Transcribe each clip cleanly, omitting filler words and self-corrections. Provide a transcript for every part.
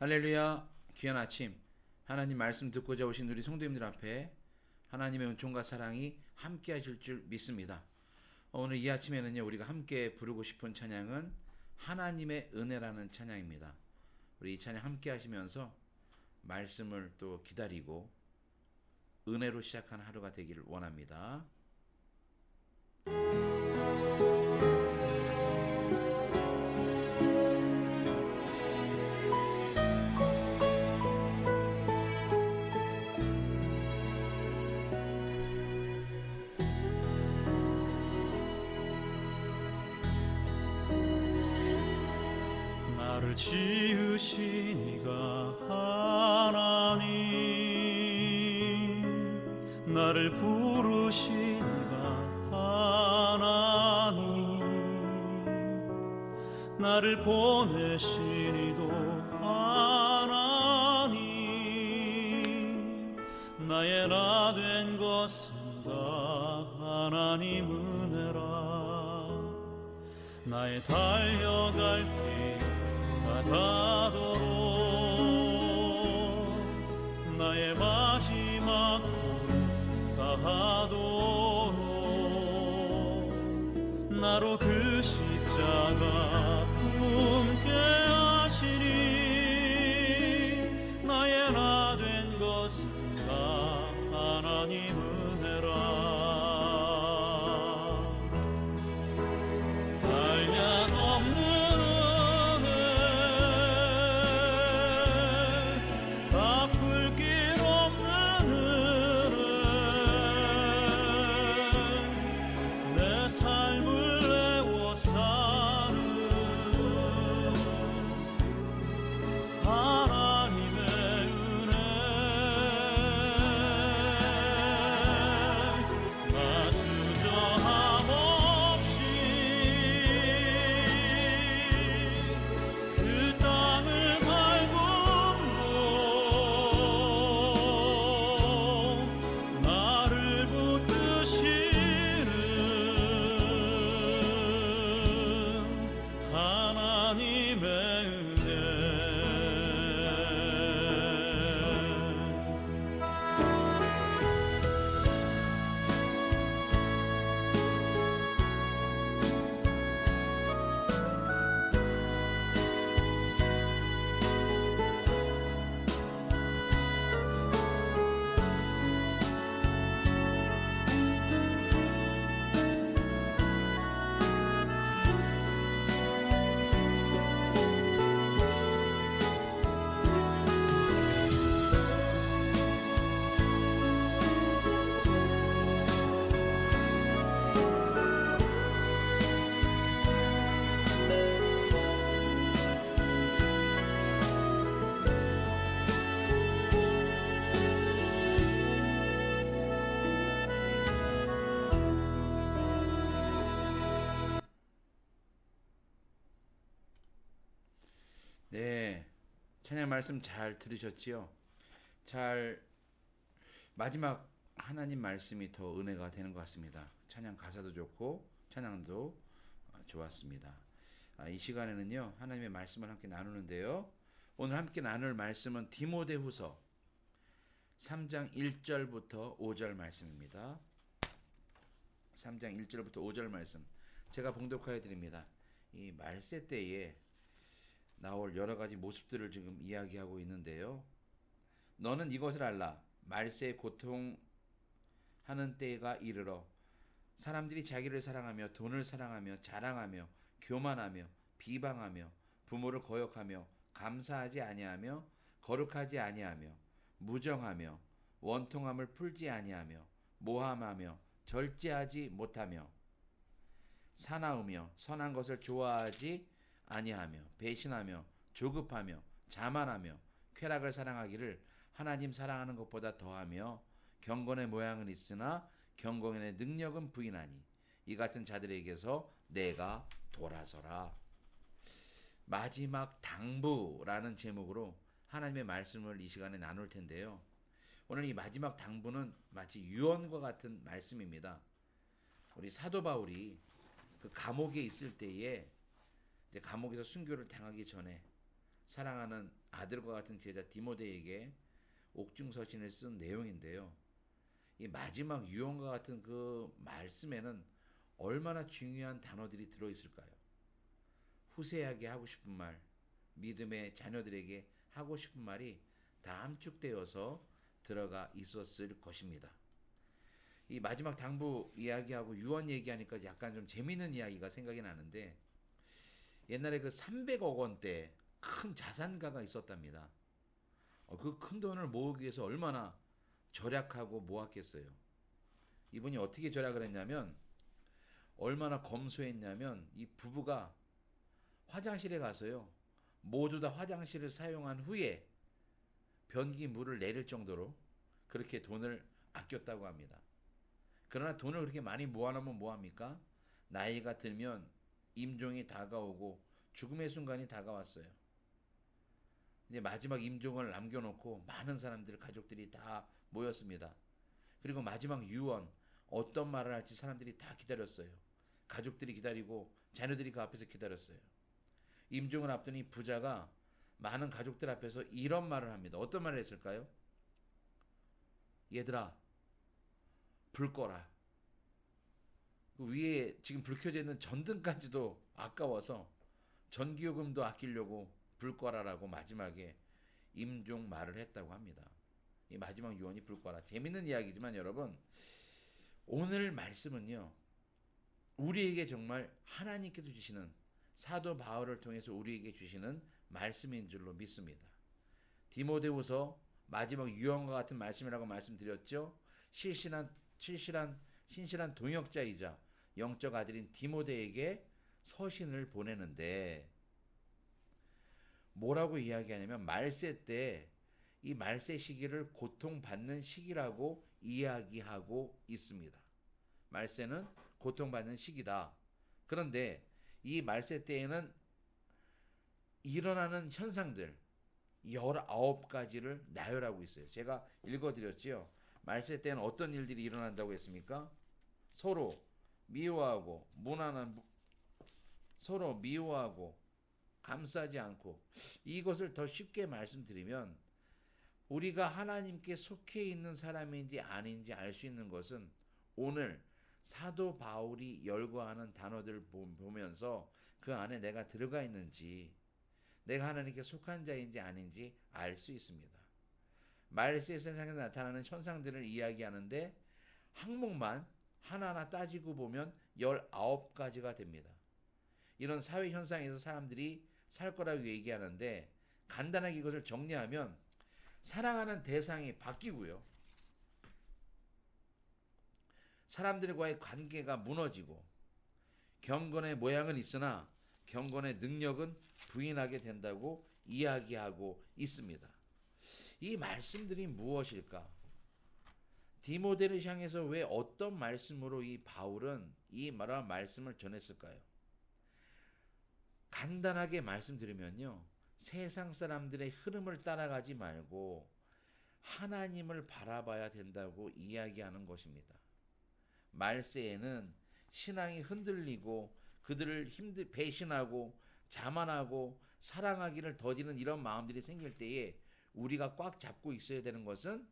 할렐루야. 귀한 아침, 하나님 말씀 듣고자 오신 우리 성도님들 앞에 하나님의 은총과 사랑이 함께 하실 줄 믿습니다. 오늘 이 아침에는요, 우리가 함께 부르고 싶은 찬양은 하나님의 은혜라는 찬양입니다. 우리 이 찬양 함께 하시면서 말씀을 또 기다리고 은혜로 시작한 하루가 되기를 원합니다. 나를 지으신 이가 하나님, 나를 부르신 이가 하나님, 나를 보내신 이도 하나님, 나의 나 된 것은 다 하나님 은혜라. 나의 달려갈 길 바다도록 나의 마지막 꿈 다하도록 나로 그 십자가 품게 하시니 나의 나 된 것은 다 하나님 은혜라. 네, 찬양 말씀 잘 들으셨지요? 마지막 하나님 말씀이 더 은혜가 되는 것 같습니다. 찬양 가사도 좋고 찬양도 좋았습니다. 이 시간에는요, 하나님의 말씀을 함께 나누는데요. 오늘 함께 나눌 말씀은 디모데후서 3장 1절부터 5절 말씀입니다. 3장 1절부터 5절 말씀 제가 봉독하여 드립니다. 이 말세 때에 나올 여러 가지 모습들을 지금 이야기하고 있는데요. 너는 이것을 알라. 말세에 고통하는 때가 이르러 사람들이 자기를 사랑하며 돈을 사랑하며 자랑하며 교만하며 비방하며 부모를 거역하며 감사하지 아니하며 거룩하지 아니하며 무정하며 원통함을 풀지 아니하며 모함하며 절제하지 못하며 사나우며 선한 것을 좋아하지 아니하며 배신하며 조급하며 자만하며 쾌락을 사랑하기를 하나님 사랑하는 것보다 더하며 경건의 모양은 있으나 경건의 능력은 부인하니 이 같은 자들에게서 내가 돌아서라. 마지막 당부라는 제목으로 하나님의 말씀을 이 시간에 나눌 텐데요. 오늘 이 마지막 당부는 마치 유언과 같은 말씀입니다. 우리 사도 바울이 그 감옥에 있을 때에 이제 감옥에서 순교를 당하기 전에 사랑하는 아들과 같은 제자 디모데에게 옥중서신을 쓴 내용인데요. 이 마지막 유언과 같은 그 말씀에는 얼마나 중요한 단어들이 들어있을까요? 후세에게 하고 싶은 말, 믿음의 자녀들에게 하고 싶은 말이 다 함축되어서 들어가 있었을 것입니다. 이 마지막 당부 이야기하고 유언 얘기하니까 약간 좀 재밌는 이야기가 생각이 나는데, 옛날에 그 300억 원대 큰 자산가가 있었답니다. 그 큰 돈을 모으기 위해서 얼마나 절약하고 모았겠어요. 이분이 어떻게 절약을 했냐면, 얼마나 검소했냐면, 이 부부가 화장실에 가서요, 모두 다 화장실을 사용한 후에 변기물을 내릴 정도로 그렇게 돈을 아꼈다고 합니다. 그러나 돈을 그렇게 많이 모아놓으면 뭐합니까? 나이가 들면 임종이 다가오고 죽음의 순간이 다가왔어요. 이제 마지막 임종을 남겨놓고 많은 사람들, 가족들이 다 모였습니다. 그리고 마지막 유언, 어떤 말을 할지 사람들이 다 기다렸어요. 가족들이 기다리고 자녀들이 그 앞에서 기다렸어요. 임종을 앞두니 부자가 많은 가족들 앞에서 이런 말을 합니다. 어떤 말을 했을까요? 얘들아, 불 꺼라. 그 위에 지금 불 켜져 있는 전등까지도 아까워서 전기요금도 아끼려고 불 꺼라라고 마지막에 임종 말을 했다고 합니다. 이 마지막 유언이 불 꺼라. 재밌는 이야기지만 여러분, 오늘 말씀은요, 우리에게 정말 하나님께서 주시는, 사도 바울을 통해서 우리에게 주시는 말씀인 줄로 믿습니다. 디모데후서 마지막 유언과 같은 말씀이라고 말씀드렸죠. 신실한 동역자이자 영적 아들인 디모데에게 서신을 보내는데, 뭐라고 이야기하냐면, 말세 때 이 말세 시기를 고통받는 시기라고 이야기하고 있습니다. 말세는 고통받는 시기다. 그런데 이 말세 때에는 일어나는 현상들 19가지를 나열하고 있어요. 제가 읽어드렸지요. 말세 때는 어떤 일들이 일어난다고 했습니까? 서로 미워하고 서로 미워하고 감싸지 않고. 이것을 더 쉽게 말씀드리면, 우리가 하나님께 속해 있는 사람인지 아닌지 알 수 있는 것은 오늘 사도 바울이 열거하는 단어들을 보면서 그 안에 내가 들어가 있는지, 내가 하나님께 속한 자인지 아닌지 알 수 있습니다. 말세 세상에 나타나는 현상들을 이야기하는데 항목만 하나하나 따지고 보면 19가지가 됩니다. 이런 사회 현상에서 사람들이 살 거라고 얘기하는데, 간단하게 이것을 정리하면 사랑하는 대상이 바뀌고요, 사람들과의 관계가 무너지고, 경건의 모양은 있으나 경건의 능력은 부인하게 된다고 이야기하고 있습니다. 이 말씀들이 무엇일까? 디모데를 향해서 왜 어떤 말씀으로 이 바울은 이 말씀을 전했을까요? 간단하게 말씀드리면요, 세상 사람들의 흐름을 따라가지 말고 하나님을 바라봐야 된다고 이야기하는 것입니다. 말세에는 신앙이 흔들리고 그들을 배신하고 자만하고 사랑하기를 더디는 이런 마음들이 생길 때에 우리가 꽉 잡고 있어야 되는 것은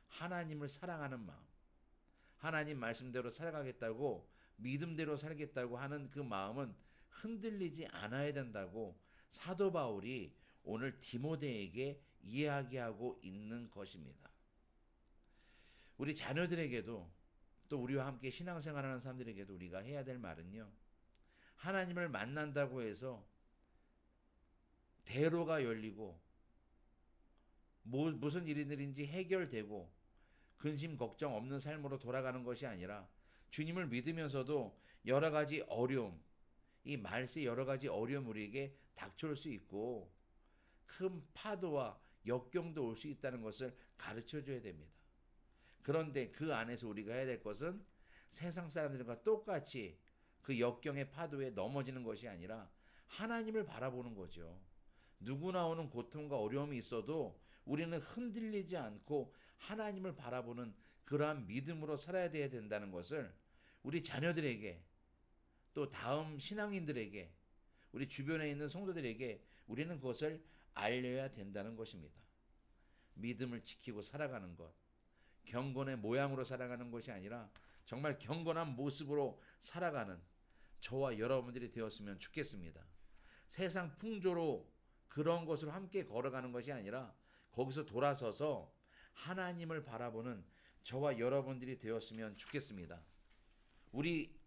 하나님을 사랑하는 마음, 하나님 말씀대로 살아가겠다고, 믿음대로 살겠다고 하는 그 마음은 흔들리지 않아야 된다고 사도 바울이 오늘 디모데에게 이야기하고 있는 것입니다. 우리 자녀들에게도, 또 우리와 함께 신앙생활하는 사람들에게도 우리가 해야 될 말은요, 하나님을 만난다고 해서 대로가 열리고 무슨 일들인지 해결되고 근심 걱정 없는 삶으로 돌아가는 것이 아니라, 주님을 믿으면서도 여러 가지 어려움, 이 말세 여러 가지 어려움 우리에게 닥쳐올 수 있고 큰 파도와 역경도 올 수 있다는 것을 가르쳐 줘야 됩니다. 그런데 그 안에서 우리가 해야 될 것은 세상 사람들과 똑같이 그 역경의 파도에 넘어지는 것이 아니라 하나님을 바라보는 거죠. 누구나 오는 고통과 어려움이 있어도 우리는 흔들리지 않고 하나님을 바라보는 그러한 믿음으로 살아야 된다는 것을 우리 자녀들에게, 또 다음 신앙인들에게, 우리 주변에 있는 성도들에게 우리는 그것을 알려야 된다는 것입니다. 믿음을 지키고 살아가는 것, 경건의 모양으로 살아가는 것이 아니라 정말 경건한 모습으로 살아가는 저와 여러분들이 되었으면 좋겠습니다. 세상 풍조로 그런 것으로 함께 걸어가는 것이 아니라 거기서 돌아서서 하나님을 바라보는 저와 여러분들이 되었으면 좋겠습니다. 우리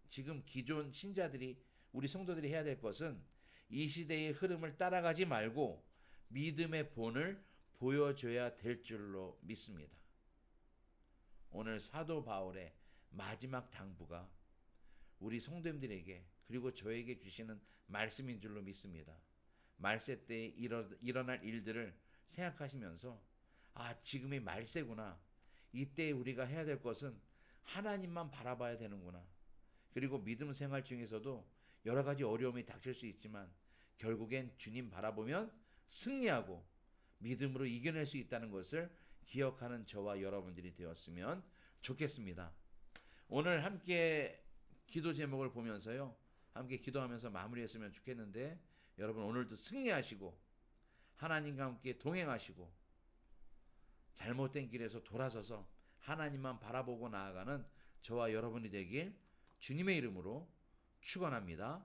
지금 기존 신자들이, 우리 성도들이 해야 될 것은 이 시대의 흐름을 따라가지 말고 믿음의 본을 보여줘야 될 줄로 믿습니다. 오늘 사도 바울의 마지막 당부가 우리 성도님들에게 그리고 저에게 주시는 말씀인 줄로 믿습니다. 말세 때에 일어날 일들을 생각하시면서 지금이 말세구나. 이때 우리가 해야 될 것은 하나님만 바라봐야 되는구나. 그리고 믿음 생활 중에서도 여러 가지 어려움이 닥칠 수 있지만 결국엔 주님 바라보면 승리하고 믿음으로 이겨낼 수 있다는 것을 기억하는 저와 여러분들이 되었으면 좋겠습니다. 오늘 함께 기도 제목을 보면서요, 함께 기도하면서 마무리했으면 좋겠는데, 여러분 오늘도 승리하시고 하나님과 함께 동행하시고 잘못된 길에서 돌아서서 하나님만 바라보고 나아가는 저와 여러분이 되길 주님의 이름으로 축원합니다.